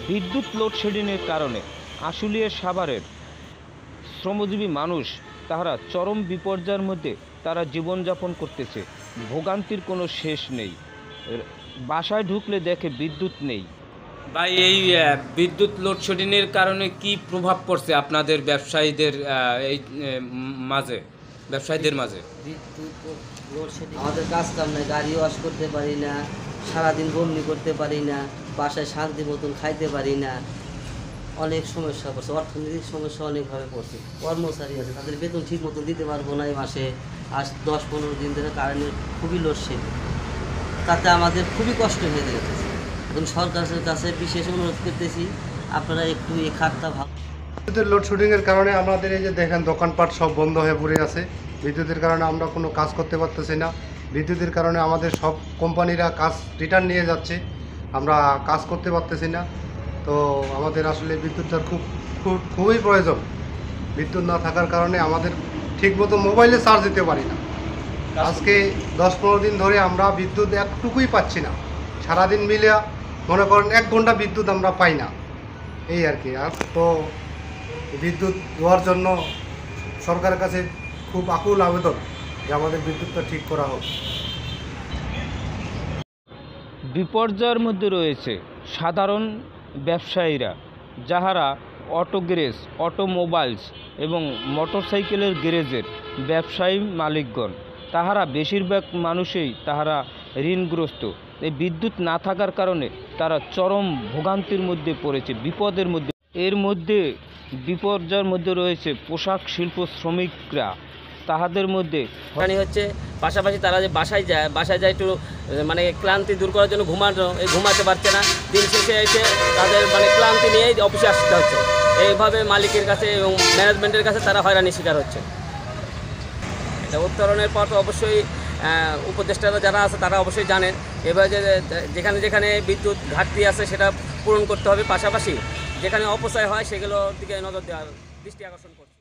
বিদ্যুৎ লোডশেডিংয়ের কারণে আশুলিয়া সাভারের শ্রমজীবী মানুষ তারা চরম বিপর্যয়ের মধ্যে তারা জীবনযাপন করতেছে। ভোগান্তির কোনো শেষ নেই। বাসায় ঢুকলে দেখে বিদ্যুৎ নেই। ভাই, এই বিদ্যুৎ লোডশেডিংয়ের কারণে কি প্রভাব পড়ছে আপনাদের ব্যবসায়ীদের মাঝে? বিদ্যুৎ লোডশেডিং আমাদের কাজ কাম নাই, গাড়ি ওয়াশ করতে পারি না, সারাদিন বন্দি করতে পারি না, বাসায় শান্তি মতন খাইতে পারি না, অনেক সমস্যা পড়ছে, অর্থনৈতিক সমস্যা অনেকভাবে পড়ছে। কর্মচারী আছে, তাদের বেতন ঠিক মতো দিতে পারবো না। এই মাসে আজ 10-15 দিন ধরে কারেন্টের খুবই লোডশেডিং, তাতে আমাদের খুবই কষ্ট হয়ে যাচ্ছে। এখন সরকারের কাছে বিশেষ অনুরোধ করতেছি, আপনারা একটু এই খাতটা বিদ্যুতের লোডশেডিংয়ের কারণে আমাদের এই যে দেখেন দোকানপাট সব বন্ধ হয়ে পড়ে আছে। বিদ্যুতের কারণে আমরা কোনো কাজ করতে পারতেছি না। বিদ্যুতের কারণে আমাদের সব কোম্পানিরা কাজ রিটার্ন নিয়ে যাচ্ছে, আমরা কাজ করতে পারতেছি না। তো আমাদের আসলে বিদ্যুৎটার খুবই প্রয়োজন। বিদ্যুৎ না থাকার কারণে আমাদের ঠিকমতো মোবাইলে চার্জ দিতে পারি না। আজকে 10-15 দিন ধরে আমরা বিদ্যুৎ একটুকুই পাচ্ছি না। সারাদিন মিলে মনে করেন 1 ঘন্টা বিদ্যুৎ আমরা পাই না, এই আর কি। আর তো বিদ্যুৎ দেওয়ার জন্য সরকারের কাছে খুব আকুল আবেদন যে আমাদের বিদ্যুৎটা ঠিক করা হোক। বিপর্যয়ের মধ্যে রয়েছে সাধারণ ব্যবসায়ীরা, যাহারা অটো গ্যারেজ, অটোমোবাইলস এবং মোটরসাইকেলের গ্যারেজের ব্যবসায়ী মালিকগণ। তাহারা বেশিরভাগ মানুষই তাহারা ঋণগ্রস্ত। এই বিদ্যুৎ না থাকার কারণে তারা চরম ভোগান্তির মধ্যে পড়েছে, বিপদের মধ্যে। এর মধ্যে বিপর্যয়ের মধ্যে রয়েছে পোশাক শিল্প শ্রমিকরা। তাহাদের মধ্যে হচ্ছে পাশাপাশি তারা যে বাসায় যায় একটু মানে ক্লান্তি দূর করার জন্য ঘুমাতে পারছে না। দিন শেষে এসে তাদের মানে ক্লান্তি নিয়েই অফিসে আসতে হচ্ছে। এইভাবে মালিকের কাছে এবং ম্যানেজমেন্টের কাছে তারা হয়রানির শিকার হচ্ছে। এটা উত্তরণের পর তো অবশ্যই উপদেষ্টারা যারা আছে তারা অবশ্যই জানেন, এবার যেখানে যেখানে বিদ্যুৎ ঘাটতি আছে সেটা পূরণ করতে হবে। পাশাপাশি যেখানে অপচয় হয় সেগুলোর দিকে নজর দেওয়ার দৃষ্টি আকর্ষণ করছে।